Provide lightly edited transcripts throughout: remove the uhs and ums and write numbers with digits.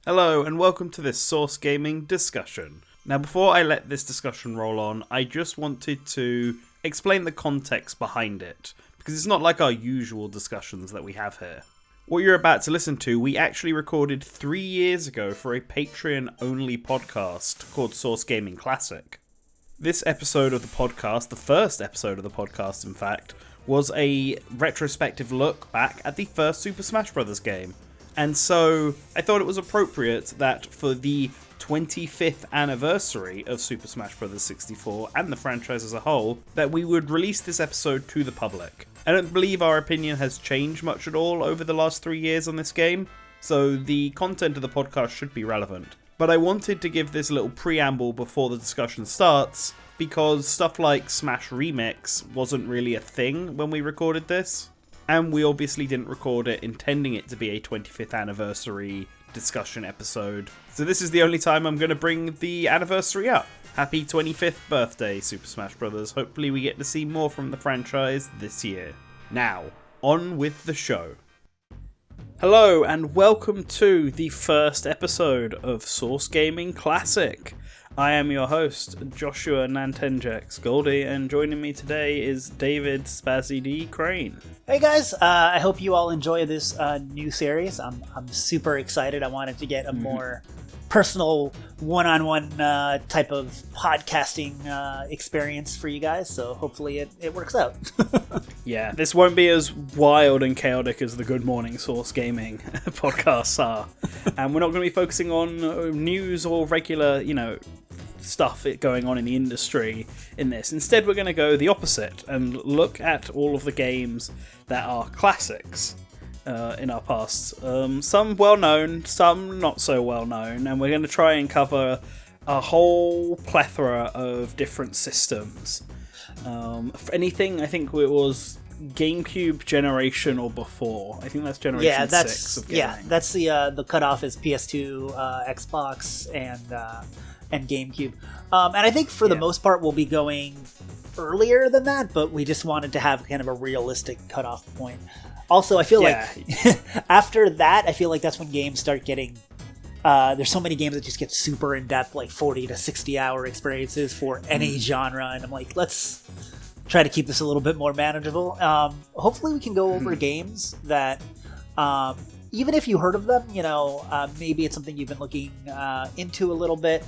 Hello and welcome to this Source Gaming discussion. Now before I let this discussion roll on, I just wanted to explain the context behind it, because it's not like our usual discussions that we have here. What you're about to listen to, we actually recorded 3 years ago for a Patreon-only podcast called Source Gaming Classic. This episode of the podcast, the first episode of the podcast in fact, was a retrospective look back at the first Super Smash Bros. Game. And so I thought it was appropriate that for the 25th anniversary of Super Smash Bros. 64 and the franchise as a whole, that we would release this episode to the public. I don't believe our opinion has changed much at all over the last 3 years on this game, so the content of the podcast should be relevant. But I wanted to give this little preamble before the discussion starts, because stuff like Smash Remix wasn't really a thing when we recorded this. And we obviously didn't record it intending it to be a 25th anniversary discussion episode. So this is the only time I'm going to bring the anniversary up. Happy 25th birthday, Super Smash Bros. Hopefully we get to see more from the franchise this year. Now, on with the show. Hello and welcome to the first episode of Source Gaming Classic. I am your host, Joshua Nantenjex Goldie, and joining me today is David Spazzy D. Crane. Hey guys, I hope you all enjoy this new series. I'm super excited. I wanted to get a more personal, one-on-one type of podcasting experience for you guys, so hopefully it works out. Yeah, this won't be as wild and chaotic as the Good Morning Source Gaming podcasts are. And we're not going to be focusing on news or regular, stuff going on in the industry in this. Instead, we're going to go the opposite and look at all of the games that are classics in our past. Some well-known, some not so well-known, and we're going to try and cover a whole plethora of different systems. If anything, I think it was GameCube generation or before. I think that's generation 6 of gaming. Yeah, that's the cutoff is PS2, Xbox, and GameCube. And I think for the most part we'll be going earlier than that, but we just wanted to have kind of a realistic cutoff point. Also, I feel like after that, I feel like that's when games start getting... there's so many games that just get super in-depth, like 40 to 60 hour experiences for any genre, and I'm like, let's try to keep this a little bit more manageable. Hopefully we can go over games that... even if you heard of them, maybe it's something you've been looking into a little bit,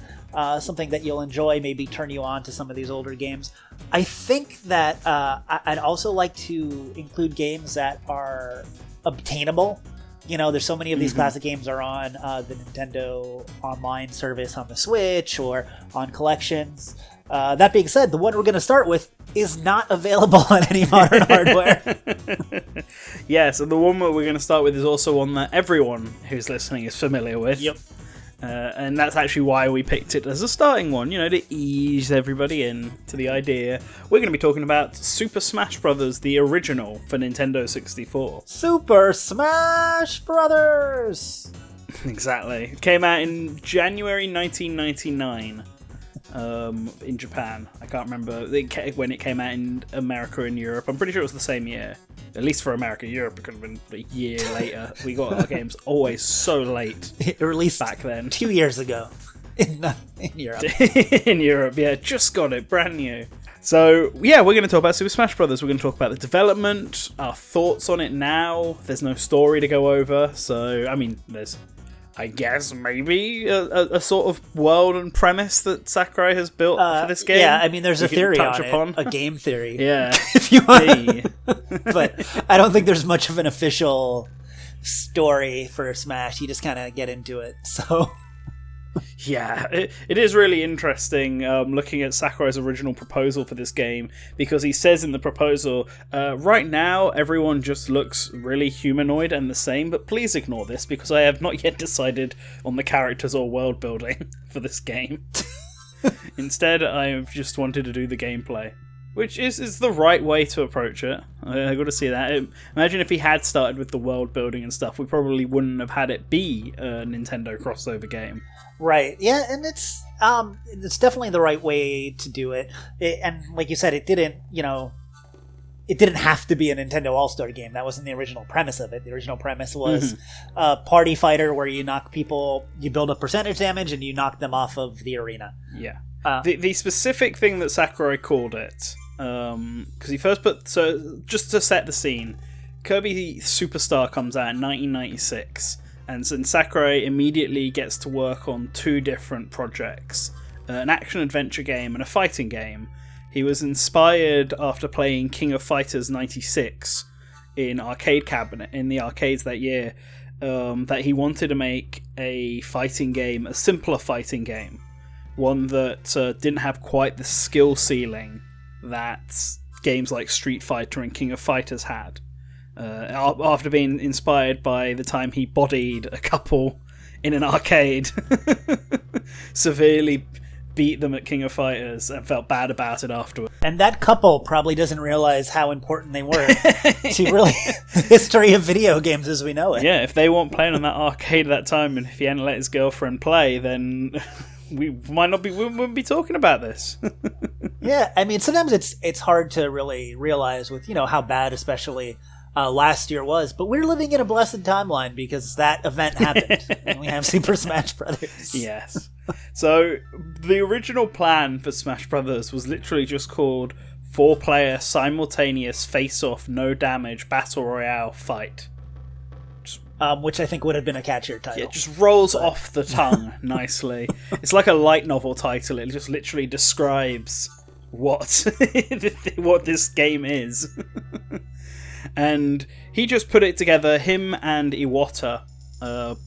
something that you'll enjoy, maybe turn you on to some of these older games. I think that I'd also like to include games that are obtainable. There's so many of these classic games are on the Nintendo Online service on the Switch or on collections. That being said, the one we're going to start with is not available on any modern hardware. Yes, and the one that we're going to start with is also one that everyone who's listening is familiar with. Yep. And that's actually why we picked it as a starting one, to ease everybody in to the idea. We're going to be talking about Super Smash Bros., the original for Nintendo 64. Super Smash Brothers! Exactly. It came out in January 1999. In Japan. I can't remember when it came out in America and Europe. I'm pretty sure it was the same year. At least for America. Europe, it could have been a year later. We got our games always so late. Released back then. 2 years ago in Europe. In Europe, yeah. Just got it. Brand new. So, yeah, we're going to talk about Super Smash Bros. We're going to talk about the development, our thoughts on it now. There's no story to go over. So, I mean, there's... I guess maybe a sort of world and premise that Sakurai has built for this game. Yeah, I mean, there's a theory on it, a game theory. Yeah, if you want. But I don't think there's much of an official story for Smash. You just kind of get into it. So Yeah, it is really interesting looking at Sakurai's original proposal for this game, because he says in the proposal, right now everyone just looks really humanoid and the same, but please ignore this because I have not yet decided on the characters or world building for this game. Instead, I have just wanted to do the gameplay. Which is the right way to approach it. I got to see that. Imagine if he had started with the world building and stuff, we probably wouldn't have had it be a Nintendo crossover game. Right. Yeah, and it's definitely the right way to do it. And like you said, it didn't, it didn't have to be a Nintendo All-Star game. That wasn't the original premise of it. The original premise was a party fighter where you knock people, you build up percentage damage, and you knock them off of the arena. Yeah. The specific thing that Sakurai called it, because he first put... So, just to set the scene, Kirby Superstar comes out in 1996, and Sakurai immediately gets to work on 2 different projects, an action-adventure game and a fighting game. He was inspired after playing King of Fighters 96 in arcade cabinet in the arcades that year, that he wanted to make a fighting game, a simpler fighting game, one that didn't have quite the skill ceiling that games like Street Fighter and King of Fighters had. After being inspired by the time he bodied a couple in an arcade, severely beat them at King of Fighters and felt bad about it afterwards. And that couple probably doesn't realize how important they were to really the history of video games as we know it. Yeah, if they weren't playing on that arcade at that time, and if he hadn't let his girlfriend play, then we wouldn't be talking about this. Yeah, I mean, sometimes it's hard to really realize with, how bad especially last year was, but we're living in a blessed timeline because that event happened and we have Super Smash Brothers. Yes. So the original plan for Smash Brothers was literally just called 4-player simultaneous face-off no damage battle royale fight. Which I think would have been a catchier title. Yeah, it just rolls off the tongue nicely. It's like a light novel title. It just literally describes what this game is. And he just put it together. Him and Iwata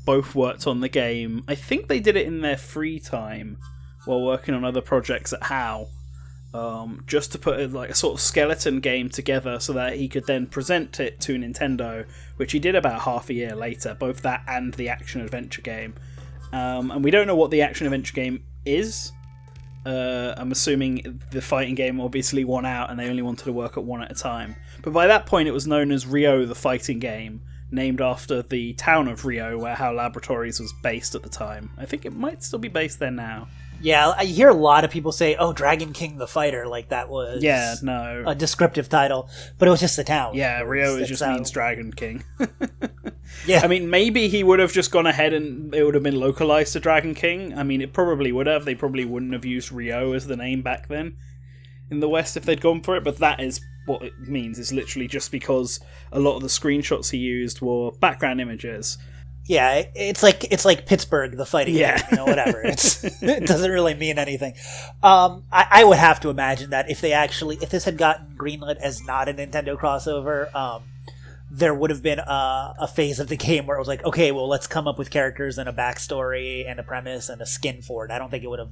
both worked on the game. I think they did it in their free time while working on other projects at HAL. Just to put a sort of skeleton game together so that he could then present it to Nintendo, which he did about half a year later, both that and the action-adventure game. And we don't know what the action-adventure game is. I'm assuming the fighting game obviously won out and they only wanted to work at one at a time. But by that point it was known as Rio the Fighting Game, named after the town of Rio where HAL Laboratories was based at the time. I think it might still be based there now. Yeah, I hear a lot of people say, "Oh, Dragon King the Fighter," like that was a descriptive title, but it was just the town. Yeah, Rio just means Dragon King. Yeah, I mean, maybe he would have just gone ahead and it would have been localized to Dragon King. I mean, it probably would have. They probably wouldn't have used Rio as the name back then in the West if they'd gone for it, but that is what it means. It's literally just because a lot of the screenshots he used were background images. Yeah, it's like Pittsburgh, the fighting game, whatever. It doesn't really mean anything. I would have to imagine that if this had gotten greenlit as not a Nintendo crossover, there would have been a phase of the game where it was like, okay, well, let's come up with characters and a backstory and a premise and a skin for it. I don't think it would have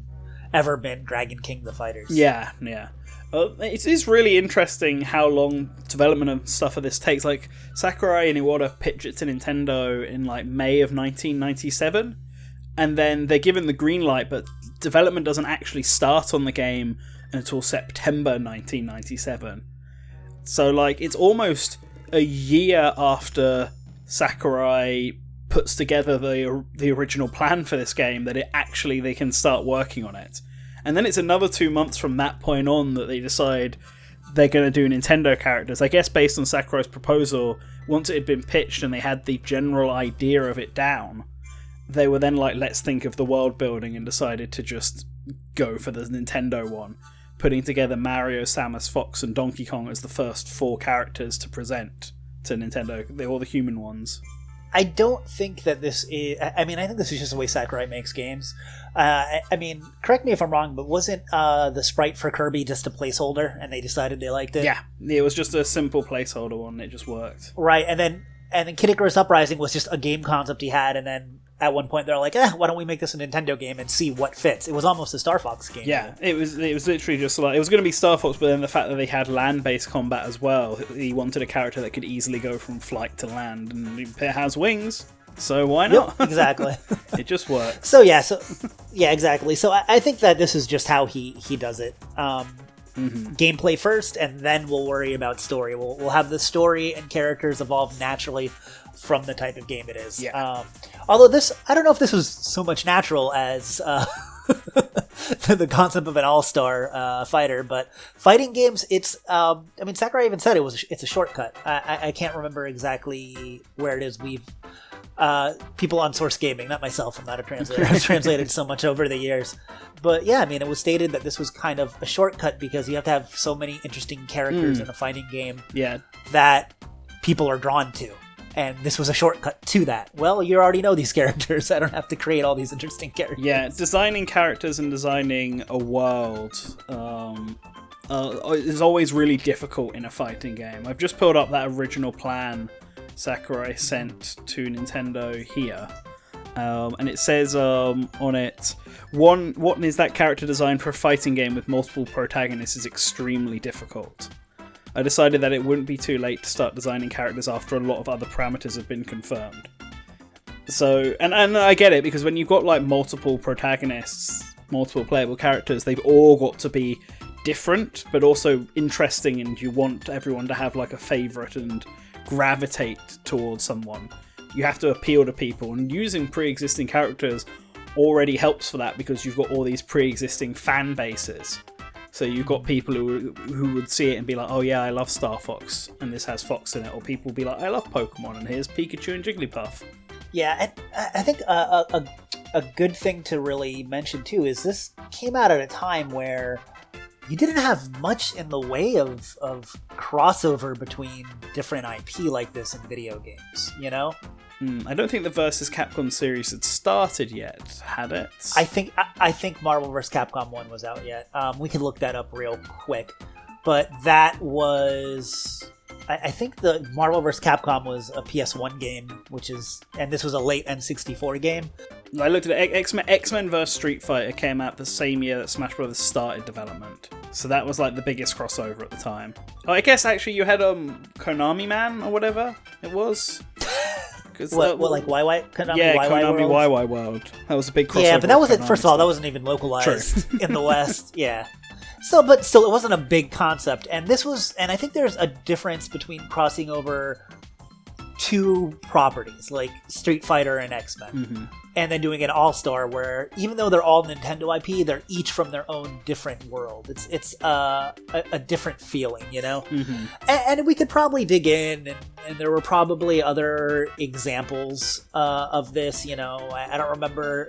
ever been Dragon King the Fighters. Yeah. It is really interesting how long development of stuff of this takes. Like, Sakurai and Iwata pitched it to Nintendo in May of 1997, and then they're given the green light, but development doesn't actually start on the game until September 1997. So it's almost a year after Sakurai puts together the original plan for this game that they can start working on it. And then it's another 2 months from that point on that they decide they're going to do Nintendo characters. I guess based on Sakurai's proposal, once it had been pitched and they had the general idea of it down, they were then let's think of the world building, and decided to just go for the Nintendo one, putting together Mario, Samus, Fox, and Donkey Kong as the first 4 characters to present to Nintendo. They're all the human ones. I don't think that this is... I mean, I think this is just the way Sakurai makes games. I mean, correct me if I'm wrong, but wasn't the sprite for Kirby just a placeholder, and they decided they liked it? Yeah, it was just a simple placeholder one. It just worked. Right, and then Kid Icarus Uprising was just a game concept he had, and then at one point they're like, why don't we make this a Nintendo game and see what fits? It was almost a Star Fox game. Yeah, it was literally just it was going to be Star Fox, but then the fact that they had land-based combat as well, he wanted a character that could easily go from flight to land, and it has wings, so why not? Yep, exactly. It just works. So yeah, exactly. So I think that this is just how he does it. Gameplay first, and then we'll worry about story. We'll have the story and characters evolve naturally from the type of game it is. Yeah. Although I don't know if this was so much natural as the concept of an all-star fighter. But fighting games, it's I mean, Sakurai even said it's a shortcut. I can't remember exactly where it is. We've people on Source Gaming, not myself. I'm not a translator. I've translated so much over the years. But yeah, I mean, it was stated that this was kind of a shortcut because you have to have so many interesting characters in a fighting game that people are drawn to. And this was a shortcut to that. Well, you already know these characters. I don't have to create all these interesting characters. Yeah, designing characters and designing a world is always really difficult in a fighting game. I've just pulled up that original plan Sakurai sent to Nintendo here. And it says on it, what is that character design for a fighting game with multiple protagonists is extremely difficult. I decided that it wouldn't be too late to start designing characters after a lot of other parameters have been confirmed. So, and I get it, because when you've got like multiple protagonists, multiple playable characters, they've all got to be different, but also interesting, and you want everyone to have like a favourite and gravitate towards someone. You have to appeal to people, and using pre-existing characters already helps for that because you've got all these pre-existing fan bases. So you've got people who would see it and be like, oh yeah, I love Star Fox, and this has Fox in it. Or people will be like, I love Pokemon, and here's Pikachu and Jigglypuff. Yeah, and I think a good thing to really mention too is this came out at a time where you didn't have much in the way of crossover between different IP like this in video games, you know? I don't think the Versus Capcom series had started yet, had it? I think Marvel vs. Capcom 1 was out yet. We can look that up real quick. But that was... I think the Marvel vs. Capcom was a PS1 game, and this was a late N64 game. I looked at it. X-Men vs. Street Fighter came out the same year that Smash Bros. Started development. So that was like the biggest crossover at the time. Oh, I guess actually you had Konami Man or whatever it was. What, like YY? Konami Konami World? YY World. That was a big crossover. Yeah, but that wasn't, first of all, that wasn't even localized in the West. Yeah. So, but still, it wasn't a big concept. And this was, and I think there's a difference between crossing over two properties, like Street Fighter and X-Men, and then doing an all-star where, even though they're all Nintendo IP, they're each from their own different world. It's a different feeling, you know? And we could probably dig in, and there were probably other examples of this, you know? I don't remember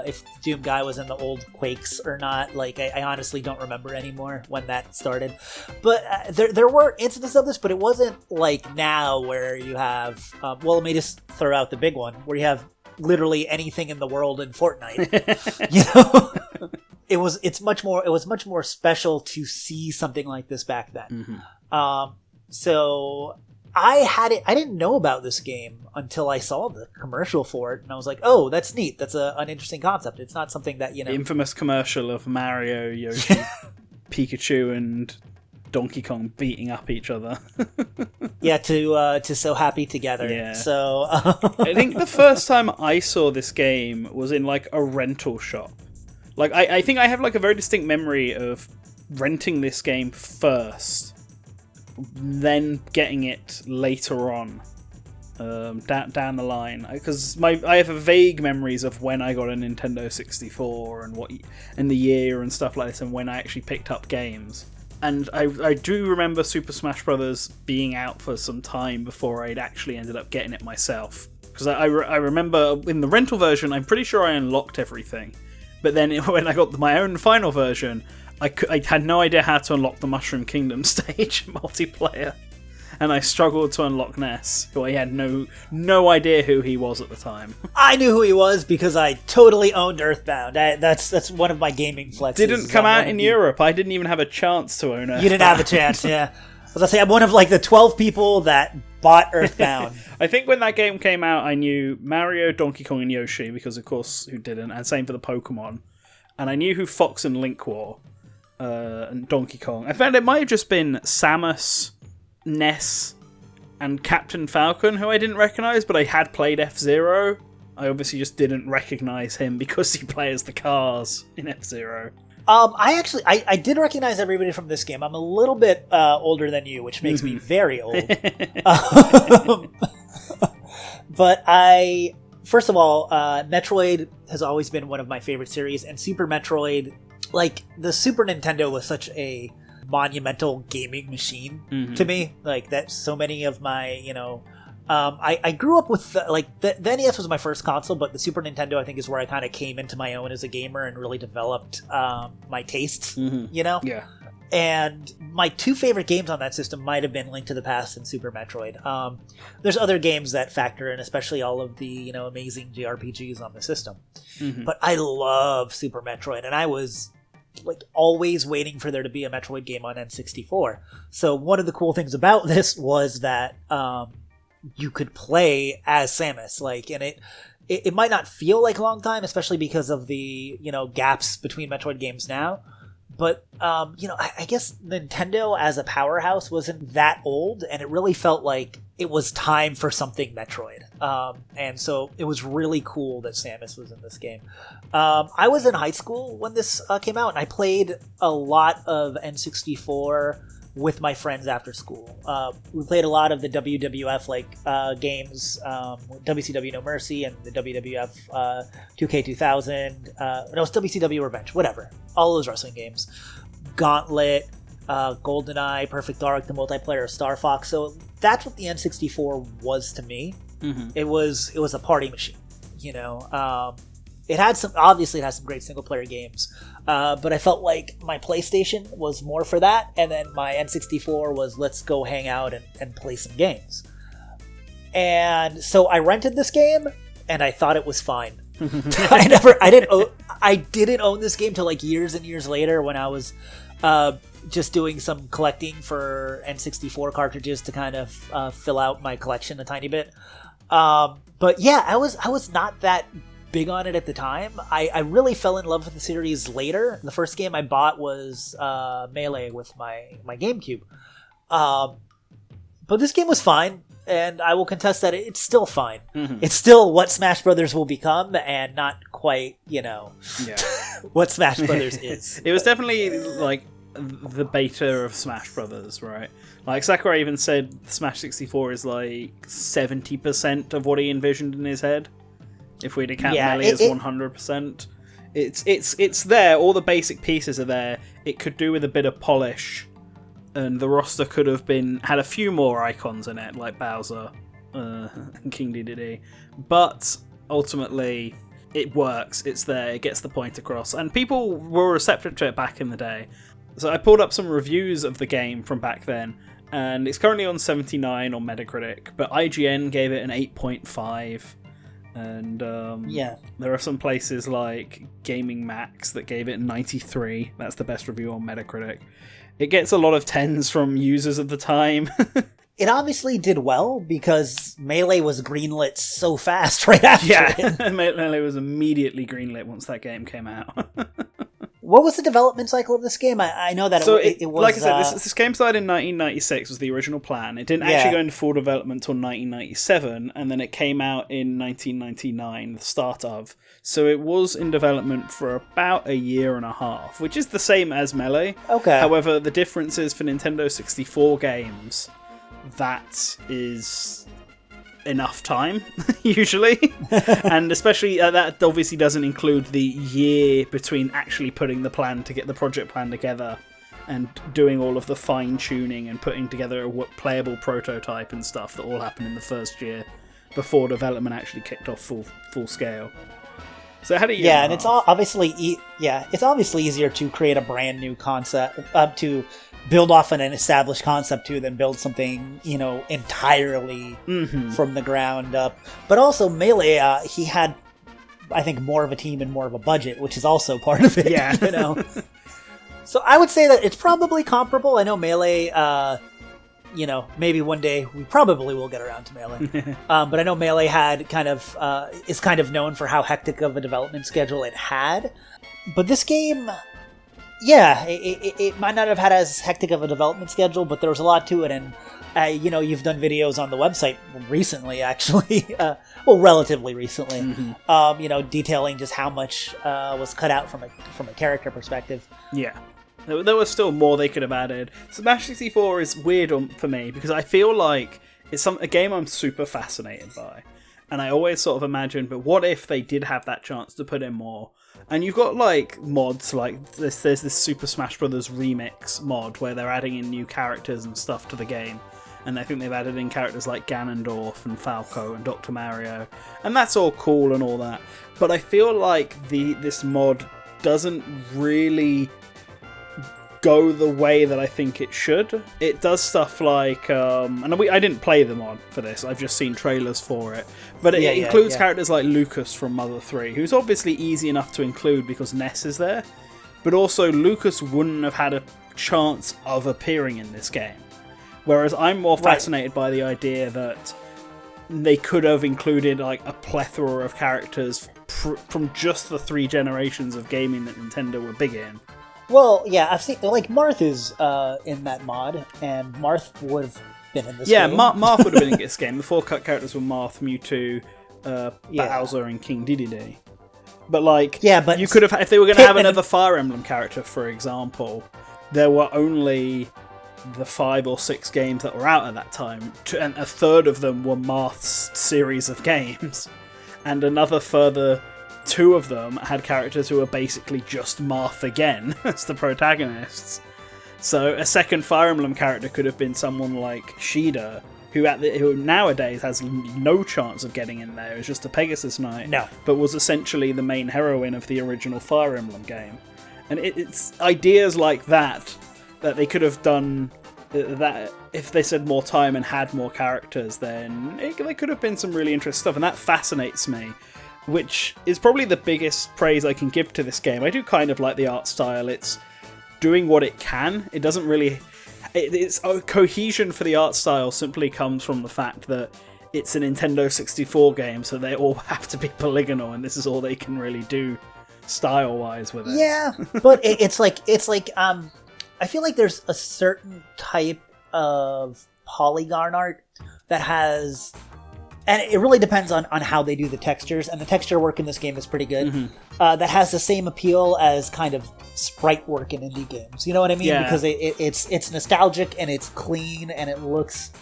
if Doom Guy was in the old Quakes or not. Like, I honestly don't remember anymore when that started. But there were instances of this, but it wasn't like now where you have, well, let me just throw out the big one, where you have literally anything in the world in Fortnite. You know, it was much more special to see something like this back then. So I didn't know about this game until I saw the commercial for it, and I was like, oh, that's neat. That's an interesting concept. It's not something that, you know, the infamous commercial of Mario, Yoshi, Pikachu, and Donkey Kong beating up each other. Yeah, to So Happy Together. Yeah. So I think the first time I saw this game was in like a rental shop. Like I think I have like a very distinct memory of renting this game first, then getting it later on, down the line. Because I have a vague memories of when I got a Nintendo 64 and the year and stuff like this, and when I actually picked up games. And I do remember Super Smash Bros. Being out for some time before I'd actually ended up getting it myself. Because I remember in the rental version, I'm pretty sure I unlocked everything. But then when I got my own final version, I had no idea how to unlock the Mushroom Kingdom stage multiplayer. And I struggled to unlock Ness, who I had no idea who he was at the time. I knew who he was because I totally owned Earthbound. That's one of my gaming flexes. Didn't come out in Europe. I didn't even have a chance to own Earthbound. You didn't have a chance, yeah. As I say, I'm one of like the 12 people that bought Earthbound. I think when that game came out, I knew Mario, Donkey Kong, and Yoshi, because of course, who didn't? And same for the Pokemon. And I knew who Fox and Link were, and Donkey Kong. I found it might have just been Samus, Ness, and Captain Falcon, who I didn't recognise, but I had played F-Zero. I obviously just didn't recognise him because he plays the cars in F-Zero. I did recognize everybody from this game. I'm a little bit older than you, which makes me very old. But first of all, Metroid has always been one of my favorite series, and Super Metroid, like, the Super Nintendo was such a monumental gaming machine to me. Like, that so many of my, I grew up with, the NES was my first console, but the Super Nintendo, I think, is where I kind of came into my own as a gamer and really developed my tastes, Yeah. And my two favorite games on that system might have been Link to the Past and Super Metroid. There's other games that factor in, especially all of the amazing JRPGs on the system. But I love Super Metroid, and I was like always waiting for there to be a Metroid game on N64. So one of the cool things about this was that you could play as Samus, and it might not feel like a long time, especially because of the gaps between Metroid games now. But, I guess Nintendo as a powerhouse wasn't that old, and it really felt like it was time for something Metroid. And so it was really cool that Samus was in this game. I was in high school when this came out, and I played a lot of N64 with my friends after school. We played a lot of the WWF games, WCW No Mercy and the WWF 2K2000. No, it's WCW Revenge, whatever. All those wrestling games. Gauntlet, GoldenEye, Perfect Dark, the multiplayer of Star Fox. So that's what the N64 was to me. It was a party machine, It had some great single player games, but I felt like my PlayStation was more for that, and then my N64 was let's go hang out and play some games. And so I rented this game, and I thought it was fine. I didn't own this game till like years and years later when I was just doing some collecting for N64 cartridges to kind of fill out my collection a tiny bit. But yeah, I was not that big on it at the time. I really fell in love with the series later. The first game I bought was Melee with my GameCube. But this game was fine, and I will contest that it's still fine. It's still what Smash Brothers will become, and not quite, what Smash Brothers is. It was definitely like the beta of Smash Brothers, right? Like Sakurai even said Smash 64 is like 70% of what he envisioned in his head. If we'd count Melee as 100%. It's there, all the basic pieces are there. It could do with a bit of polish, and the roster could have had a few more icons in it, like Bowser and King Dedede. But ultimately, it works, it's there, it gets the point across, and people were receptive to it back in the day. So I pulled up some reviews of the game from back then, and it's currently on 79 on Metacritic, but IGN gave it an 8.5. And there are some places like Gaming Max that gave it 93. That's the best review on Metacritic. It gets a lot of 10s from users of the time. It obviously did well because Melee was greenlit so fast right after it. Melee was immediately greenlit once that game came out. What was the development cycle of this game? I know that it was... Like I said, this game started in 1996 was the original plan. It didn't actually go into full development until 1997, and then it came out in 1999, the start of. So it was in development for about a year and a half, which is the same as Melee. Okay. However, the difference is for Nintendo 64 games, that is enough time usually, and especially that obviously doesn't include the year between actually putting the project plan together and doing all of the fine tuning and putting together a playable prototype and stuff that all happened in the first year before development actually kicked off full scale. So how do you? Yeah, and it's obviously easier to create a brand new concept to build off an established concept too than build something entirely from the ground up. But also Melee, he had, I think, more of a team and more of a budget, which is also part of it. Yeah, So I would say that it's probably comparable. I know Melee. Maybe one day we probably will get around to Melee. But I know Melee had is kind of known for how hectic of a development schedule it had. But this game, it might not have had as hectic of a development schedule, but there was a lot to it. And, you've done videos on the website recently, actually. Relatively recently. Detailing just how much was cut out from a character perspective. Yeah. There was still more they could have added. Smash 64 is weird for me because I feel like it's a game I'm super fascinated by. And I always sort of imagined, but what if they did have that chance to put in more? And you've got like mods like this. There's this Super Smash Bros. Remix mod where they're adding in new characters and stuff to the game. And I think they've added in characters like Ganondorf and Falco and Dr. Mario. And that's all cool and all that. But I feel like this mod doesn't really go the way that I think it should. It does stuff like, and I didn't play the mod for this, I've just seen trailers for it, but it includes characters like Lucas from Mother 3, who's obviously easy enough to include because Ness is there, but also Lucas wouldn't have had a chance of appearing in this game. Whereas I'm more fascinated by the idea that they could have included like a plethora of characters from just the 3 generations of gaming that Nintendo were big in. Well, yeah, I've seen, like, Marth is in that mod, and Marth would have been in this game. Yeah, Marth would have been in this game. The 4 cut characters were Marth, Mewtwo, Bowser, and King Dedede. But, like, but you could have, if they were going to have another Fire Emblem character, for example, there were only the 5 or 6 games that were out at that time, and a third of them were Marth's series of games, and another further 2 of them had characters who were basically just Marth again as the protagonists. So a second Fire Emblem character could have been someone like Shida, who nowadays has no chance of getting in there. It was just a Pegasus Knight, but was essentially the main heroine of the original Fire Emblem game. And it's ideas like that they could have done. That if they said more time and had more characters, then there could have been some really interesting stuff, and that fascinates me. Which is probably the biggest praise I can give to this game. I do kind of like the art style. It's doing what it can. It doesn't really... Its cohesion for the art style simply comes from the fact that it's a Nintendo 64 game, so they all have to be polygonal, and this is all they can really do style-wise with it. Yeah, but it's like I feel like there's a certain type of polygon art that has... And it really depends on how they do the textures, and the texture work in this game is pretty good. Mm-hmm. That has the same appeal as kind of sprite work in indie games. You know what I mean? Yeah. Because it's nostalgic and it's clean and it looks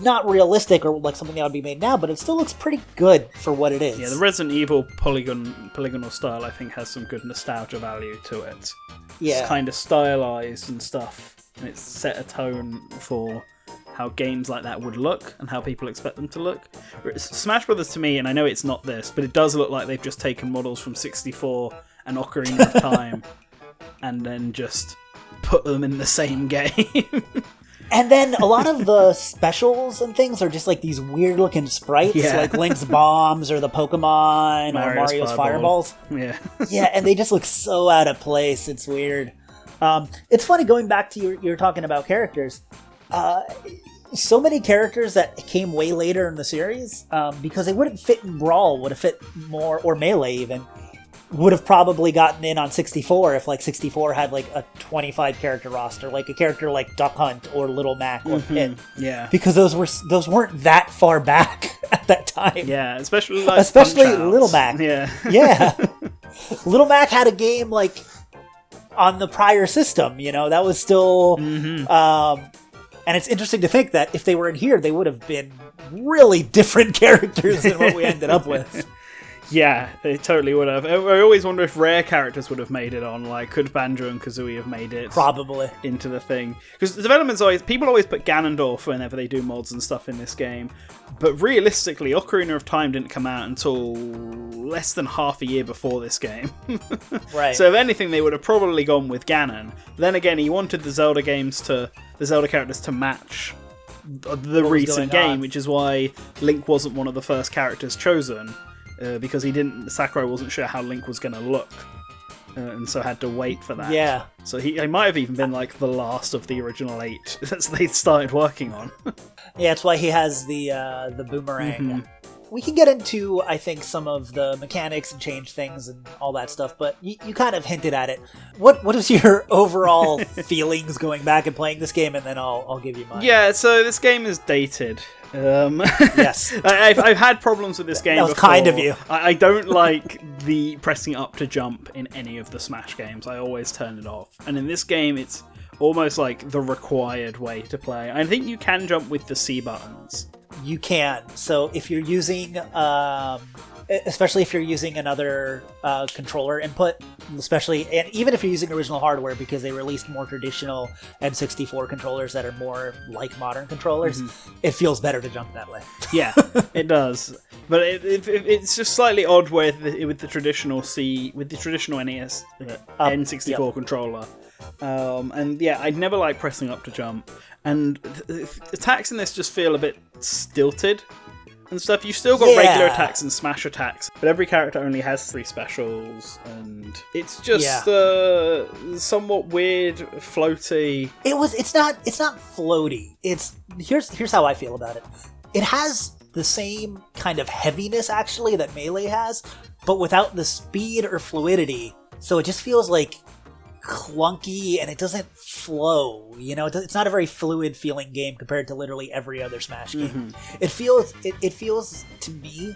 not realistic or like something that would be made now, but it still looks pretty good for what it is. Yeah, the Resident Evil polygonal style I think has some good nostalgia value to it. Yeah, it's kind of stylized and stuff, and it's set a tone for how games like that would look and how people expect them to look. Smash Brothers to me, and I know it's not this, but it does look like they've just taken models from 64 and Ocarina of Time and then just put them in the same game. And then a lot of the specials and things are just like these weird looking sprites, like Link's bombs or the Pokemon or Mario's fireballs. Yeah. Yeah, and they just look so out of place. It's weird. It's funny, going back to you were talking about characters. So many characters that came way later in the series, because they wouldn't fit in Brawl, would have fit more, or Melee even, would have probably gotten in on 64 if like 64 had like a 25 character roster, like a character like Duck Hunt or Little Mac or Pit. Yeah, because those weren't that far back at that time. Yeah, especially Little Mac. Yeah. Little Mac had a game like on the prior system. You know, that was still. And it's interesting to think that if they were in here, they would have been really different characters than what we ended up with. Yeah, they totally would have. I always wonder if rare characters would have made it on. Like, could Banjo and Kazooie have made it? Probably. Into the thing. Because the development's people always put Ganondorf whenever they do mods and stuff in this game. But realistically, Ocarina of Time didn't come out until less than half a year before this game. Right. So if anything, they would have probably gone with Ganon. Then again, he wanted the Zelda characters to match the recent game, which is why Link wasn't one of the first characters chosen. Because Sakurai wasn't sure how Link was going to look, and so had to wait for that. Yeah. So he might have even been like the last of the original 8 that they started working on. Yeah, that's why he has the boomerang. Mm-hmm. We can get into, I think, some of the mechanics and change things and all that stuff, but you kind of hinted at it. What is your overall feelings going back and playing this game, and then I'll give you mine. Yeah, so this game is dated. Yes. I've had problems with this game before. That was kind of you. I don't like the pressing up to jump in any of the Smash games. I always turn it off. And in this game, it's almost like the required way to play. I think you can jump with the C buttons, you can. So if you're using, especially if you're using another controller input, especially, and even if you're using original hardware, because they released more traditional N64 controllers that are more like modern controllers, it feels better to jump that way. Yeah, it does. But it's just slightly odd with the traditional NES N64 controller. And yeah, I'd never like pressing up to jump. And the attacks in this just feel a bit stilted and stuff. You've still got regular attacks and smash attacks, but every character only has 3 specials, and it's just somewhat weird, floaty. It's not floaty. Here's how I feel about it. It has the same kind of heaviness actually that Melee has, but without the speed or fluidity. So it just feels like clunky and it doesn't flow. You know, it's not a very fluid feeling game compared to literally every other Smash game. It feels to me,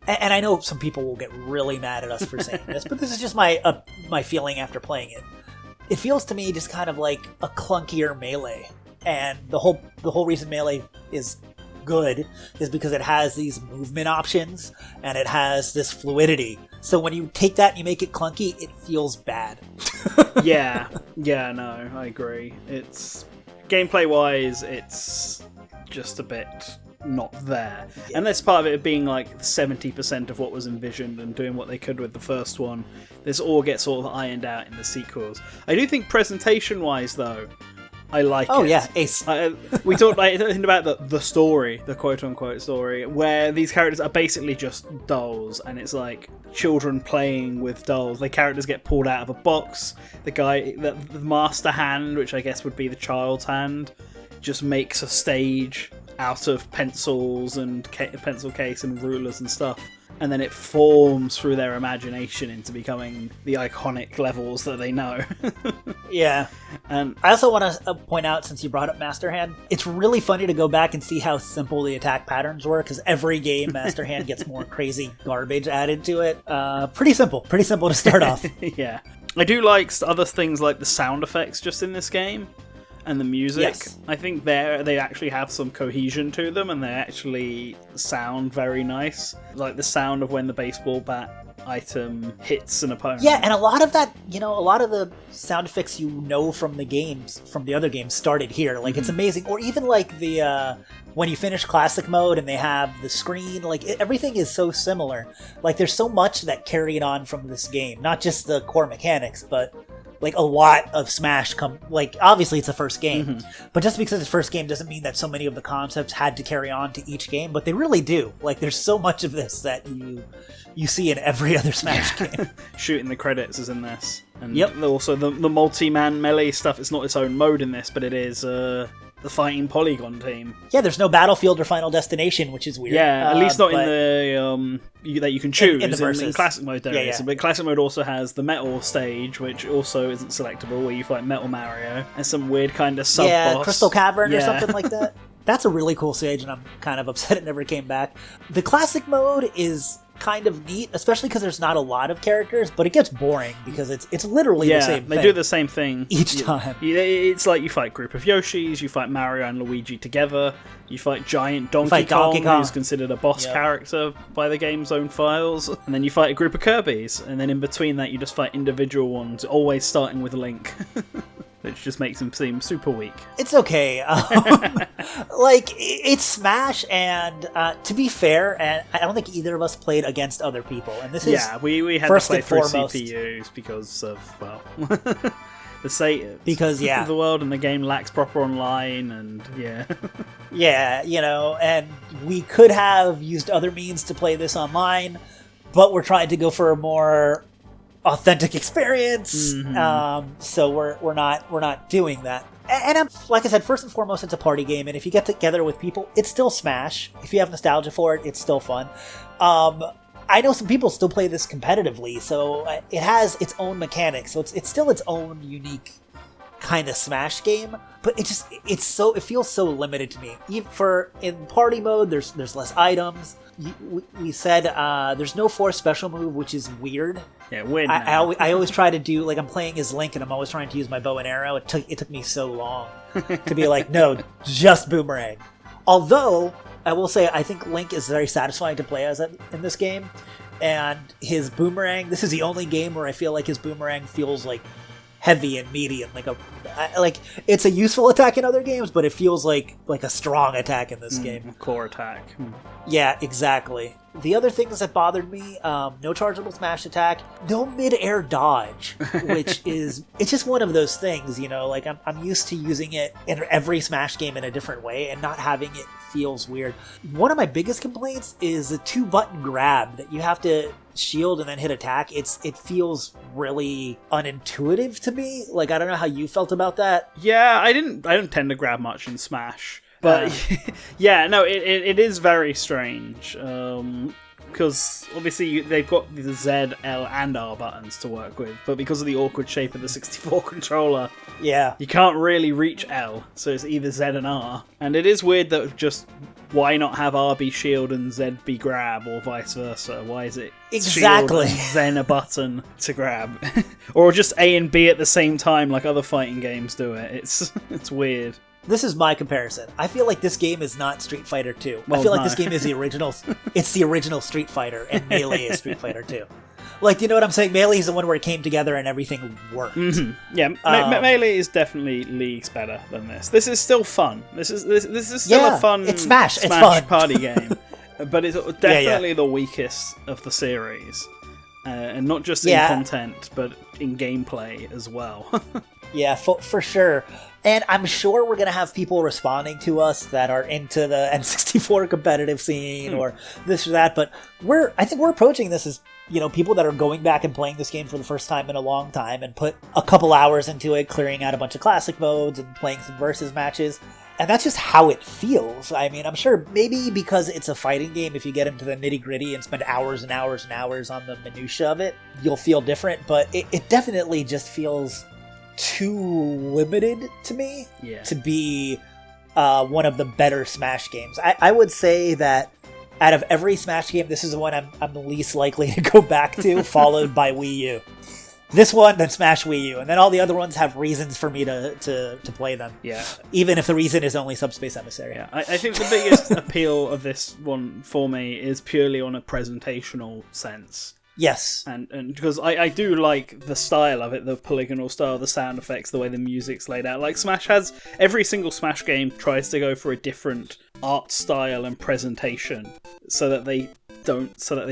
and I know some people will get really mad at us for saying this, but this is just my feeling after playing it. It feels to me just kind of like a clunkier Melee, and the whole reason Melee is good is because it has these movement options and it has this fluidity. So when you take that and you make it clunky, it feels bad. yeah, no, I agree. It's gameplay wise, it's just a bit not there. Yeah. And that's part of it being like 70% of what was envisioned and doing what they could with the first one. This all gets sort of ironed out in the sequels. I do think presentation wise though, I like it. Oh yeah, ace. We talked about the story, the quote-unquote story, where these characters are basically just dolls, and it's like children playing with dolls. The characters get pulled out of a box. The master hand, which I guess would be the child's hand, just makes a stage out of pencils and pencil case and rulers and stuff. And then it forms through their imagination into becoming the iconic levels that they know. Yeah. And I also want to point out, since you brought up Master Hand, it's really funny to go back and see how simple the attack patterns were, because every game Master Hand gets more crazy garbage added to it. Pretty simple to start off. Yeah. I do like other things like the sound effects just in this game. And the music, yes. I think they actually have some cohesion to them, and they actually sound very nice. Like the sound of when the baseball bat item hits an opponent. Yeah, and a lot of that, a lot of the sound effects from the other games started here. Like, it's amazing. Or even like the when you finish classic mode and they have the screen, like everything is so similar. Like, there's so much that carried on from this game, not just the core mechanics, but like a lot of Smash obviously it's the first game, but just because it's the first game doesn't mean that so many of the concepts had to carry on to each game, but they really do. Like, there's so much of this that you see in every other Smash game. Shooting the credits is in this. And also the multi-man Melee stuff, it's not its own mode in this, but it is the fighting Polygon team. Yeah, there's no Battlefield or Final Destination, which is weird. Yeah, at least not in the that you can choose in classic mode. There is, but classic mode also has the Metal stage, which also isn't selectable, where you fight Metal Mario and some weird kind of sub-boss. Yeah, Crystal Cavern or something like that. That's a really cool stage, and I'm kind of upset it never came back. The classic mode is kind of neat, especially because there's not a lot of characters, but it gets boring because it's literally the same thing. They do the same thing each time. It's like you fight a group of Yoshis, you fight Mario and Luigi together, you fight giant Donkey Kong, who's considered a boss character by the game's own files, and then you fight a group of Kirbys, and then in between that you just fight individual ones, always starting with Link. Which just makes him seem super weak. It's okay. It's Smash, and to be fair, and I don't think either of us played against other people. And this is we had to play through CPUs because of the world and the game lacks proper online, and and we could have used other means to play this online, but we're trying to go for a more authentic experience, so we're not doing that. And I'm, like I said, first and foremost, it's a party game, and if you get together with people, it's still Smash. If you have nostalgia for it, it's still fun. I know some people still play this competitively, so it has its own mechanics, so it's still its own unique kind of Smash game, but it feels so limited to me. In party mode, there's less items. We said there's no force special move, which is weird. Yeah, weird. I always try to do, like, I'm playing as Link and I'm always trying to use my bow and arrow. It took me so long to be like, no, just boomerang. Although I will say I think Link is very satisfying to play as in this game, and his boomerang. This is the only game where I feel like his boomerang feels like heavy and meaty and like it's a useful attack in other games, but it feels like a strong attack in this game. Core attack. Yeah, exactly. The other things that bothered me, no chargeable smash attack, no mid-air dodge, which is, it's just one of those things, you know, like I'm used to using it in every Smash game in a different way, and not having it feels weird. One of my biggest complaints is the 2-button grab that you have to shield and then hit attack. It feels really unintuitive to me. Like, I don't know how you felt about that. Yeah, I don't tend to grab much in Smash. But yeah, no, it is very strange. Because obviously they've got the Z, L, and R buttons to work with, but because of the awkward shape of the 64 controller, yeah, you can't really reach L, so it's either Z and R. And it is weird that just, why not have R be shield and Z be grab, or vice versa? Why is it exactly shield and then a button to grab? Or just A and B at the same time like other fighting games do it. It's weird. This is my comparison. I feel like this game is not Street Fighter 2. Well, I feel like this game is the original. It's the original Street Fighter, and Melee is Street Fighter 2. Like, you know what I'm saying? Melee is the one where it came together and everything worked. Mm-hmm. Yeah, Melee is definitely leagues better than this. This is still fun. This is still a fun it's Smash. It's fun. party game, but it's definitely the weakest of the series, and not just in content, but in gameplay as well. Yeah, for sure. And I'm sure we're going to have people responding to us that are into the N64 competitive scene or this or that, but I think we're approaching this as, you know, people that are going back and playing this game for the first time in a long time and put a couple hours into it, clearing out a bunch of classic modes and playing some versus matches. And that's just how it feels. I mean, I'm sure maybe because it's a fighting game, if you get into the nitty-gritty and spend hours and hours and hours on the minutia of it, you'll feel different, but it definitely just feels too limited to me to be one of the better Smash games. I would say that out of every Smash game, this is the one I'm the least likely to go back to, followed by Wii U. This one, then Smash Wii U, and then all the other ones have reasons for me to play them. Yeah. Even if the reason is only Subspace Emissary. Yeah, I think the biggest appeal of this one for me is purely on a presentational sense. Yes. And because I do like the style of it, the polygonal style, the sound effects, the way the music's laid out. Like Smash has, every single Smash game tries to go for a different art style and presentation so that they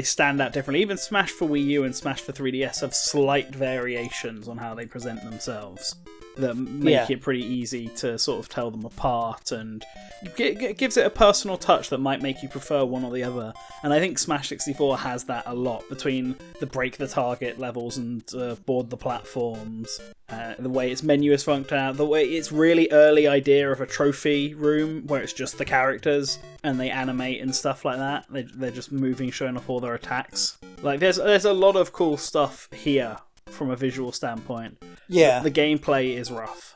stand out differently. Even Smash for Wii U and Smash for 3DS have slight variations on how they present themselves that make it pretty easy to sort of tell them apart, and it gives it a personal touch that might make you prefer one or the other. And I think Smash 64 has that a lot, between the break the target levels and board the platforms, the way its menu is funked out, the way its really early idea of a trophy room where it's just the characters and they animate and stuff like that. They're just moving, showing off all their attacks. Like there's a lot of cool stuff here from a visual standpoint. Yeah. The gameplay is rough.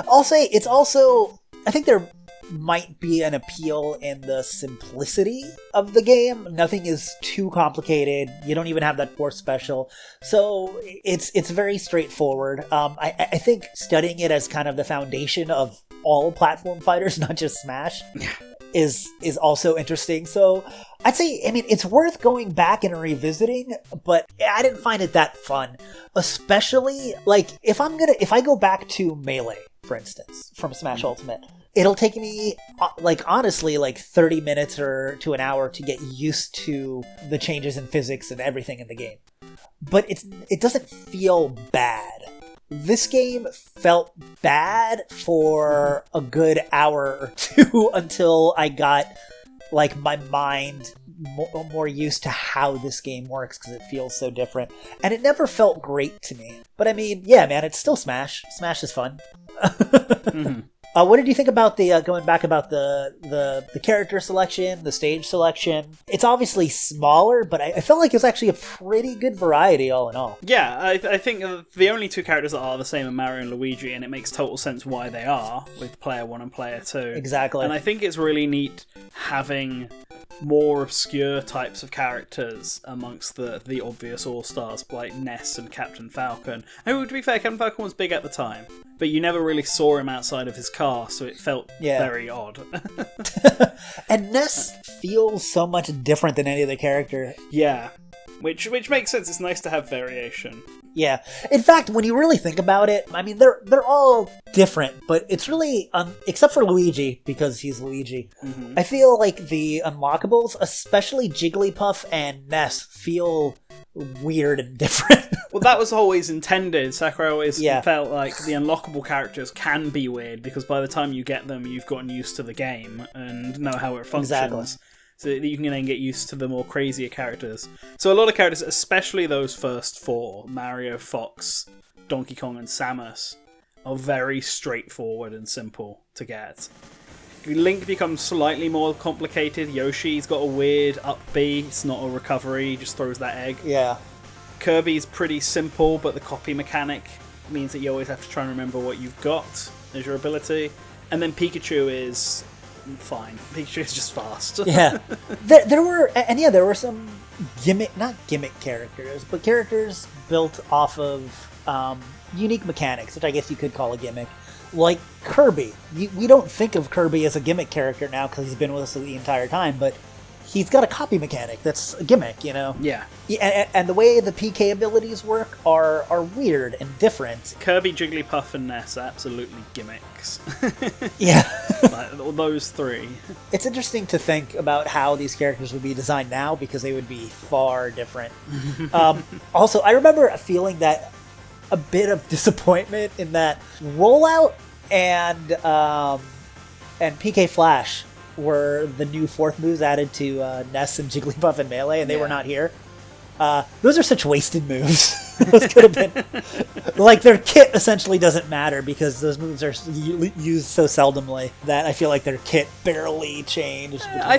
I'll say it's also, I think there might be an appeal in the simplicity of the game. Nothing is too complicated. You don't even have that force special. So it's very straightforward. I think studying it as kind of the foundation of all platform fighters, not just Smash, is also interesting. So I'd say, I mean, it's worth going back and revisiting, but I didn't find it that fun. Especially, like, if I go back to Melee, for instance, from Smash Ultimate, it'll take me, like, honestly, like 30 minutes or to an hour to get used to the changes in physics and everything in the game. But it doesn't feel bad. This game felt bad for a good hour or two until I got, like, my mind more used to how this game works, because it feels so different. And it never felt great to me. But I mean, yeah, man, it's still Smash. Smash is fun. Mm-hmm. What did you think about the going back about the character selection, the stage selection? It's obviously smaller, but I felt like it was actually a pretty good variety all in all. Yeah, I think the only two characters that are the same are Mario and Luigi, and it makes total sense why they are, with Player 1 and Player 2. Exactly. And I think it's really neat having more obscure types of characters amongst the obvious all-stars like Ness and Captain Falcon. And to be fair, Captain Falcon was big at the time, but you never really saw him outside of his car, so it felt very odd. And Ness feels so much different than any other character. Yeah, which makes sense. It's nice to have variation. Yeah. In fact, when you really think about it, I mean, they're all different, but it's really, except for Luigi, because he's Luigi, I feel like the unlockables, especially Jigglypuff and Ness, feel weird and different. Well, that was always intended. Sakurai always felt like the unlockable characters can be weird, because by the time you get them, you've gotten used to the game and know how it functions. Exactly. So that you can then get used to the more crazier characters. So a lot of characters, especially those first four, Mario, Fox, Donkey Kong, and Samus, are very straightforward and simple to get. Link becomes slightly more complicated. Yoshi's got a weird up B. It's not a recovery, he just throws that egg. Yeah. Kirby's pretty simple, but the copy mechanic means that you always have to try and remember what you've got as your ability. And then Pikachu is fine. Pikachu is just fast. Yeah. There were some not gimmick characters, but characters built off of unique mechanics, which I guess you could call a gimmick. Like Kirby. We don't think of Kirby as a gimmick character now because he's been with us the entire time, but he's got a copy mechanic that's a gimmick, you know? Yeah. And the way the PK abilities work are weird and different. Kirby, Jigglypuff, and Ness are absolutely gimmicks. Yeah. Like, those three. It's interesting to think about how these characters would be designed now because they would be far different. Also, I remember feeling that a bit of disappointment in that Rollout and PK Flash were the new fourth moves added to Ness and Jigglypuff and Melee, and they were not here. Those are such wasted moves. Those could have been... Like, their kit essentially doesn't matter because those moves are used so seldomly that I feel like their kit barely changed. I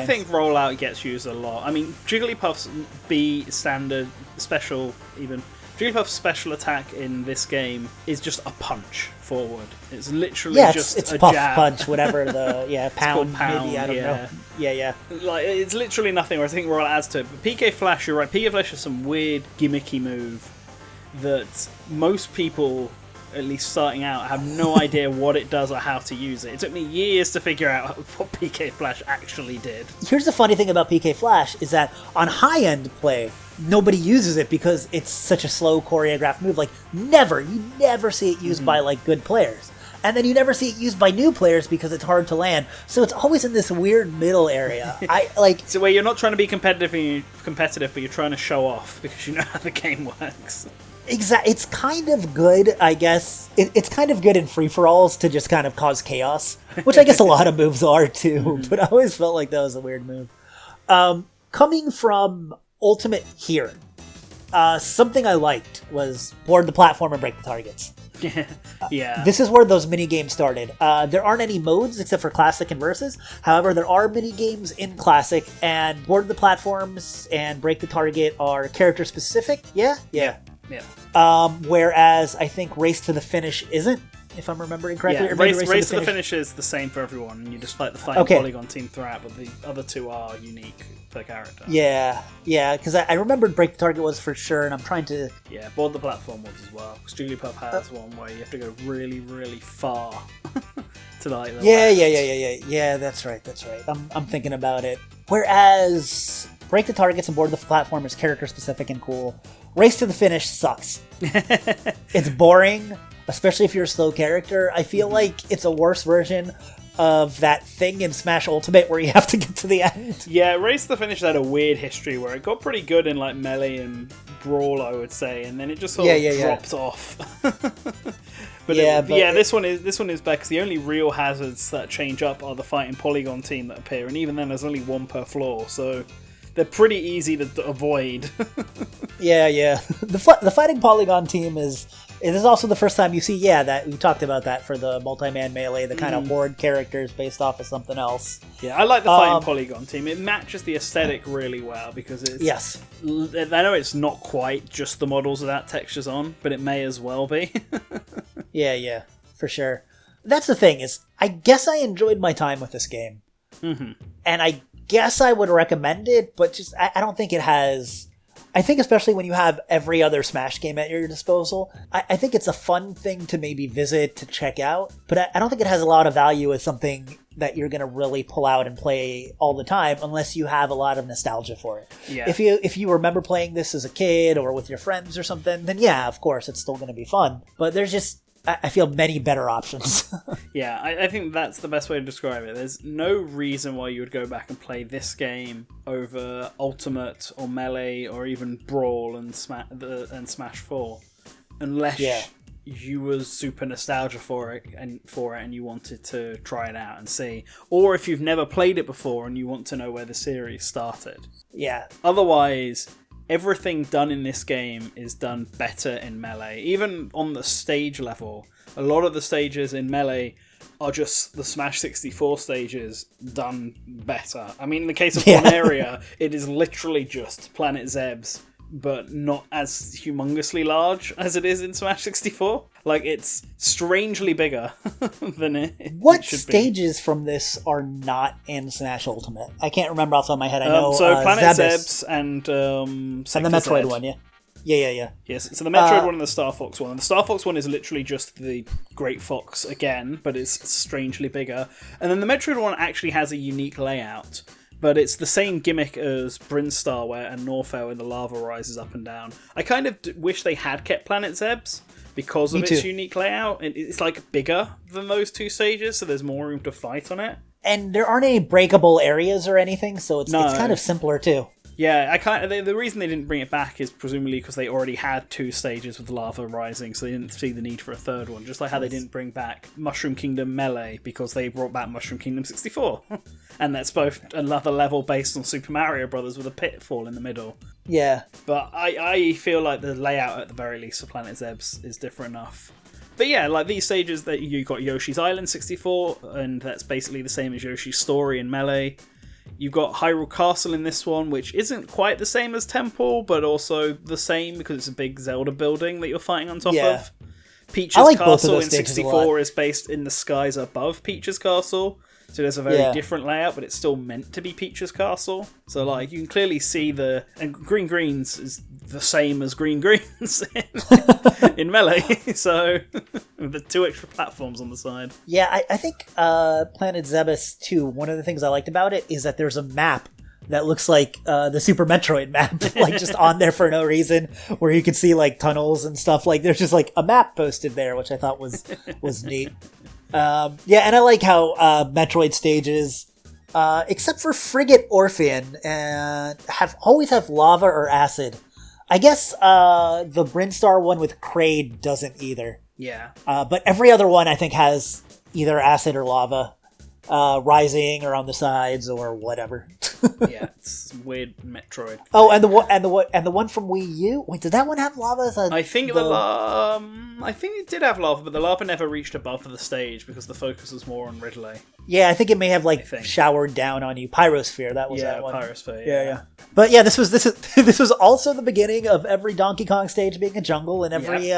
think Rollout gets used a lot. I mean, Jigglypuff's B standard special, even... Jigglypuff's special attack in this game is just a punch forward. It's literally just it's a puff, jab. Punch, whatever the pound, maybe, I don't know. Yeah. Like, it's literally nothing, whereas I think Royal adds to it. But PK Flash, you're right, PK Flash is some weird gimmicky move that most people, at least starting out, have no idea what it does or how to use it. It took me years to figure out what PK Flash actually did. Here's the funny thing about PK Flash is that on high-end play, nobody uses it because it's such a slow choreographed move. Like, you never see it used by, like, good players. And then you never see it used by new players because it's hard to land. So it's always in this weird middle area. So where you're not trying to be competitive, but you're trying to show off because you know how the game works. Exactly. It's kind of good, I guess. It's kind of good in free-for-alls to just kind of cause chaos, which I guess a lot of moves are, too. But I always felt like that was a weird move. Coming from Ultimate here, something I liked was board the platform and break the targets. Yeah. This is where those mini-games started. There aren't any modes except for Classic and Versus. However, there are mini-games in Classic, and board the platforms and break the target are character-specific. Yeah. Whereas I think Race to the Finish isn't, if I'm remembering correctly. Yeah, Race to the Finish is the same for everyone, and you just fight the fighting polygon team throughout, but the other two are unique per character. Yeah, because I remembered Break the Target was for sure, and I'm trying to... Yeah, board the platform was as well, because Jigglypuff has one where you have to go really, really far to the left. Yeah, that's right. I'm thinking about it. Whereas Break the Targets and board the platform is character specific and cool. Race to the Finish sucks. It's boring, especially if you're a slow character. I feel like it's a worse version of that thing in Smash Ultimate where you have to get to the end. Yeah, Race to the Finish had a weird history where it got pretty good in like Melee and Brawl, I would say, and then it just sort of dropped off. But this one is bad because the only real hazards that change up are the fighting polygon team that appear, and even then there's only one per floor, so they're pretty easy to avoid. Yeah. The fighting polygon team is also the first time you see, that we talked about that for the multi-man Melee, the kind of horde characters based off of something else. Yeah, I like the fighting polygon team. It matches the aesthetic really well because it's... Yes. I know it's not quite just the models without textures on, but it may as well be. Yeah, for sure. That's the thing is, I guess I enjoyed my time with this game. Mm-hmm. And I guess I would recommend it, but just I don't think it has... I think especially when you have every other Smash game at your disposal, I think it's a fun thing to maybe visit, to check out, but I don't think it has a lot of value as something that you're going to really pull out and play all the time unless you have a lot of nostalgia for it. Yeah. If you remember playing this as a kid or with your friends or something, then yeah, of course, it's still going to be fun. But there's just... I feel many better options. Yeah, I think that's the best way to describe it. There's no reason why you would go back and play this game over Ultimate or Melee or even Brawl and Smash 4 unless you was super nostalgia for it and you wanted to try it out and see. Or if you've never played it before and you want to know where the series started. Yeah. Otherwise... everything done in this game is done better in Melee. Even on the stage level, a lot of the stages in Melee are just the Smash 64 stages done better. I mean, in the case of Corneria, it is literally just Planet Zeb's, but not as humongously large as it is in Smash 64. Like, it's strangely bigger than it What should stages from this are not in Smash Ultimate? I can't remember off the top of my head. I know Planet Zebes Zeb's and the Metroid Z. one, yeah. Yeah. Yes, so the Metroid one and the Star Fox one. And the Star Fox one is literally just the Great Fox again, but it's strangely bigger. And then the Metroid one actually has a unique layout, but it's the same gimmick as Brinstar and Norfair when the lava rises up and down. I kind of wish they had kept Planet Zeb's because of its unique layout. It's like bigger than those two stages, so there's more room to fight on it. And there aren't any breakable areas or anything, so it's kind of simpler too. Yeah, the reason they didn't bring it back is presumably because they already had two stages with lava rising, so they didn't see the need for a third one. Just like how they didn't bring back Mushroom Kingdom Melee because they brought back Mushroom Kingdom 64. And that's both another level based on Super Mario Brothers with a pitfall in the middle. Yeah. But I feel like the layout at the very least for Planet Zeb's is different enough. But yeah, like these stages that you got Yoshi's Island 64, and that's basically the same as Yoshi's Story in Melee. You've got Hyrule Castle in this one, which isn't quite the same as Temple, but also the same because it's a big Zelda building that you're fighting on top of. Peach's Castle in 64 is based in the skies above Peach's Castle, so there's a very different layout, but it's still meant to be Peach's Castle. So like you can clearly see and Green Greens is the same as Green Greens in Melee, so with the two extra platforms on the side. Yeah, I think Planet Zebes too, one of the things I liked about it is that there's a map that looks like the Super Metroid map, like just on there for no reason, where you can see like tunnels and stuff. Like there's just like a map posted there, which I thought was neat. And I like how Metroid stages, except for Frigate Orphan, always have lava or acid. I guess the Brinstar one with Kraid doesn't either. Yeah. But every other one I think has either acid or lava rising or on the sides or whatever. Yeah, it's weird Metroid. Oh, and the one from Wii U. Wait, did that one have lava? I think I think it did have lava, but the lava never reached above the stage because the focus was more on Ridley. Yeah, I think it may have showered down on you. Pyrosphere, that was that one. Pyrosphere. Yeah. But yeah, this was also the beginning of every Donkey Kong stage being a jungle and every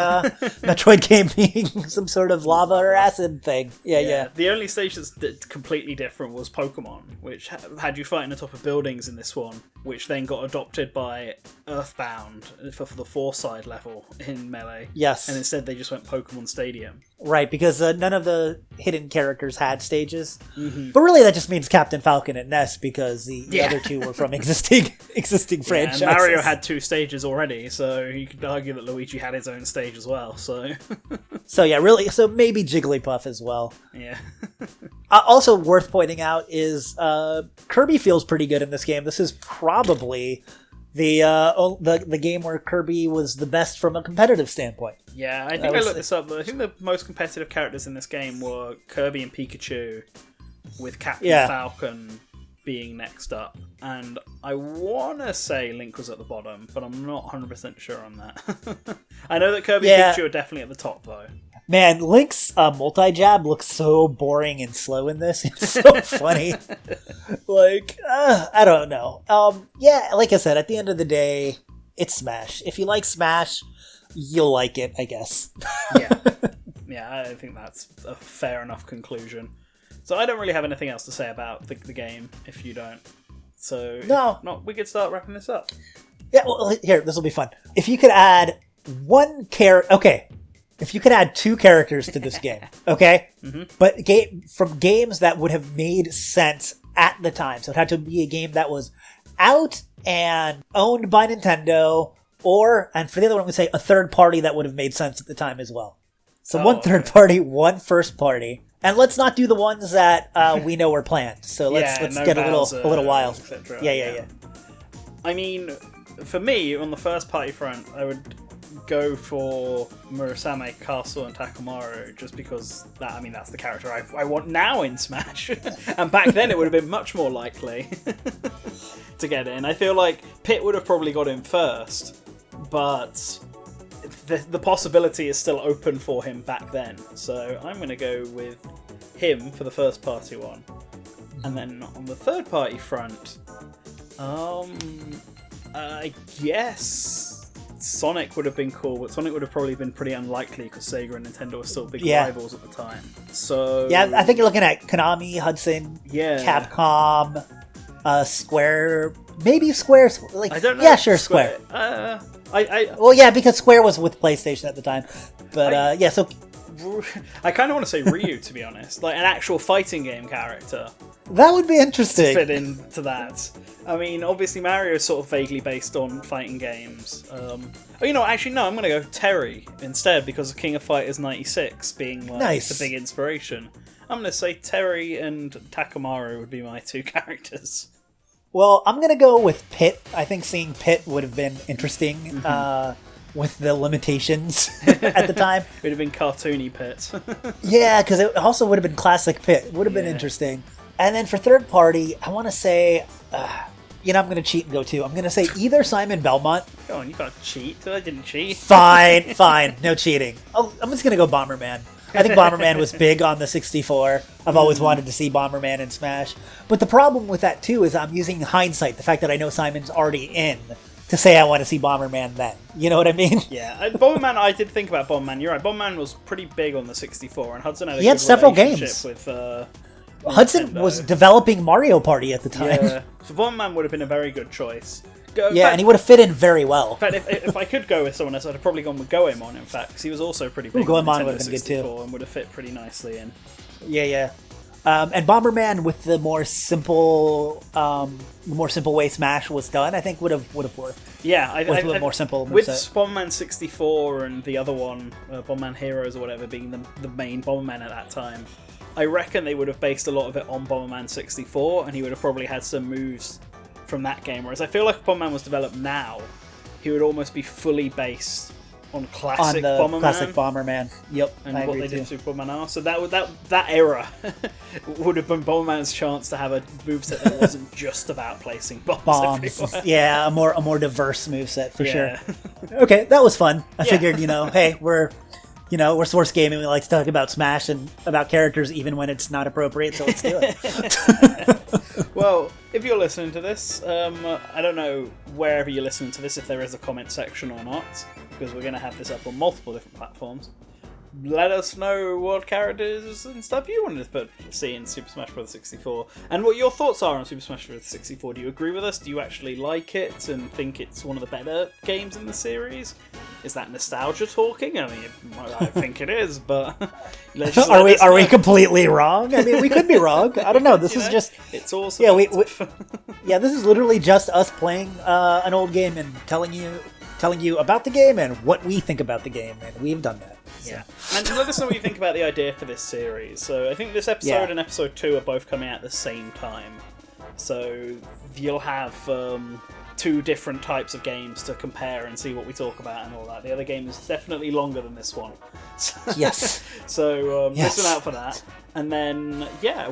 Metroid game being some sort of lava or acid thing. Yeah. The only stage that's completely different was Pokemon, which had you fighting on top of buildings in this one, which then got adopted by Earthbound for the 4-side level in Melee. Yes. And instead they just went Pokemon Stadium. Right, because none of the hidden characters had stages. Mm-hmm. But really that just means Captain Falcon and Ness, because the other two were from existing franchises. And Mario had 2 stages already, so you could argue that Luigi had his own stage as well. So so maybe Jigglypuff as well. Yeah. Also worth pointing out is Kirby feels pretty good in this game. This is probably the game where Kirby was the best from a competitive standpoint. Yeah, I think I looked this up. I think the most competitive characters in this game were Kirby and Pikachu, with Captain Falcon being next up. And I want to say Link was at the bottom, but I'm not 100% sure on that. I know that Kirby and Pikachu are definitely at the top, though. Man, Link's multi-jab looks so boring and slow in this. It's so funny. I don't know. Like I said, at the end of the day, it's Smash. If you like Smash, you'll like it, I guess. Yeah, I think that's a fair enough conclusion. So I don't really have anything else to say about the game if you don't. So no, we could start wrapping this up. Yeah, well, here, this will be fun. If you could add if you could add 2 characters to this game, okay? Mm-hmm. But from games that would have made sense at the time. So it had to be a game that was out and owned by Nintendo, and for the other one, we say a third party that would have made sense at the time as well. So one third party, one first party. And let's not do the ones that we know were planned. So let's get a little wild. Yeah. I mean, for me, on the first party front, I would go for Murasame, Castle, and Takamaru, just because that's the character I want now in Smash. And back then it would have been much more likely to get in. I feel like Pit would have probably got in first, but the possibility is still open for him back then. So I'm going to go with him for the first party one. And then on the third party front, I guess Sonic would have been cool, but Sonic would have probably been pretty unlikely because Sega and Nintendo were still big rivals at the time. So yeah, I think you're looking at Konami, Hudson, Capcom, Square, maybe Square. I don't know. Yeah, sure, Square. Because Square was with PlayStation at the time. But so I kind of want to say Ryu, to be honest, like an actual fighting game character. That would be interesting. To fit into that. I mean, obviously Mario is sort of vaguely based on fighting games. I'm going to go Terry instead because of King of Fighters 96 being the big inspiration. I'm going to say Terry and Takamaru would be my 2 characters. Well, I'm going to go with Pit. I think seeing Pit would have been interesting with the limitations at the time. It would have been cartoony Pit. Yeah, because it also would have been classic Pit. It would have been interesting. And then for third party, I want to say, I'm going to cheat and go 2. I'm going to say either Simon Belmont. Go on, you got to cheat. I didn't cheat. Fine. No cheating. I'm just going to go Bomberman. I think Bomberman was big on the 64. I've always wanted to see Bomberman in Smash. But the problem with that, too, is I'm using hindsight, the fact that I know Simon's already in, to say I want to see Bomberman then. You know what I mean? Yeah. Bomberman, I did think about Bomberman. You're right. Bomberman was pretty big on the 64, and Hudson had a good several games with Hudson Nintendo. Was developing Mario Party at the time. Yeah. So Bomberman would have been a very good choice. And he would have fit in very well. In fact, if I could go with someone else, I'd have probably gone with Goemon, in fact, because he was also pretty big on Goemon Nintendo 64 and would have fit pretty nicely in. Yeah. And Bomberman with the more simple way Smash was done, I think would have worked. Yeah, I more simple with moveset. Bomberman 64 and the other one, Bomberman Heroes or whatever, being the main Bomberman at that time. I reckon they would have based a lot of it on Bomberman 64, and he would have probably had some moves from that game. Whereas I feel like if Bomberman was developed now, he would almost be fully based on classic Bomberman. Classic Bomberman. Yep. And what they did to Bomberman R. So that era would have been Bomberman's chance to have a moveset that wasn't just about placing bombs everywhere. Yeah, a more diverse moveset for sure. Okay, that was fun. I figured, hey, we're Source Gaming. We like to talk about Smash and about characters even when it's not appropriate, so let's do it. Well, if you're listening to this, I don't know wherever you're listening to this, if there is a comment section or not, because we're going to have this up on multiple different platforms. Let us know what characters and stuff you wanted to see in Super Smash Bros. 64, and what your thoughts are on Super Smash Bros. 64. Do you agree with us? Do you actually like it and think it's one of the better games in the series? Is that nostalgia talking? I mean, I think it is, but are we completely wrong? I mean, we could be wrong. I don't know. This is just it's awesome. Yeah, this is literally just us playing an old game and telling you about the game and what we think about the game, and we've done that. So. Yeah, and let us know what you think about the idea for this series. So I think this episode and episode 2 are both coming out at the same time. So you'll have 2 different types of games to compare and see what we talk about and all that. The other game is definitely longer than this one. Yes. So listen out for that. And then,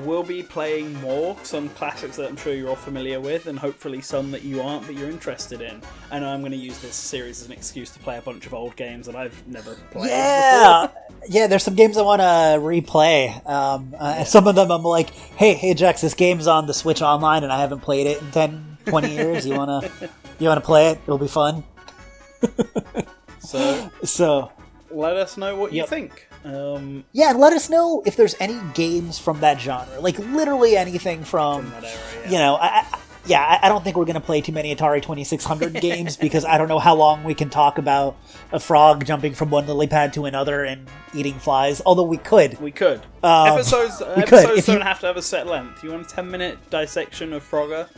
we'll be playing some classics that I'm sure you're all familiar with, and hopefully some that you aren't, but you're interested in. I know I'm going to use this series as an excuse to play a bunch of old games that I've never played before. Yeah, there's some games I want to replay. And some of them I'm like, hey, Jax, this game's on the Switch Online, and I haven't played it in 10, 20 years. You wanna play it? It'll be fun. So let us know what you think. Yeah, and let us know if there's any games from that genre, like literally anything from that area, yeah. You know, I don't think we're going to play too many Atari 2600 games because I don't know how long we can talk about a frog jumping from one lily pad to another and eating flies, although we could. We could. Episodes don't have to have a set length. You want a 10-minute dissection of Frogger?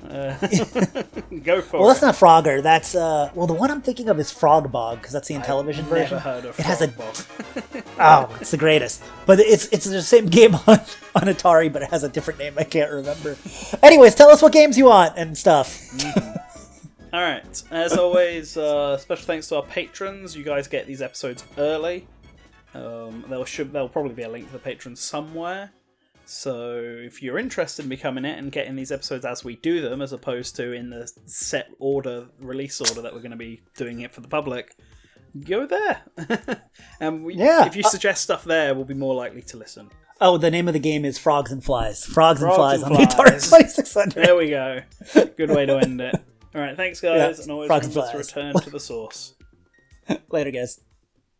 Go for it. Well, that's not Frogger. That's the one I'm thinking of is Frogbog because that's the Intellivision version. Never heard of it has a Frogbog. it's the greatest. But it's the same game on Atari, but it has a different name. I can't remember. Anyways, tell us what games you want and stuff. All right. As always, special thanks to our patrons. You guys get these episodes early. There'll probably be a link to the patrons somewhere. So if you're interested in becoming it and getting these episodes as we do them, as opposed to in the set release order that we're going to be doing it for the public, go there. And if you suggest stuff there, we'll be more likely to listen. Oh, the name of the game is Frogs and Flies. Frogs and Flies on the Atari 2600. There we go. Good way to end it. All right, thanks guys, and always remember to return to the source. Later, guys.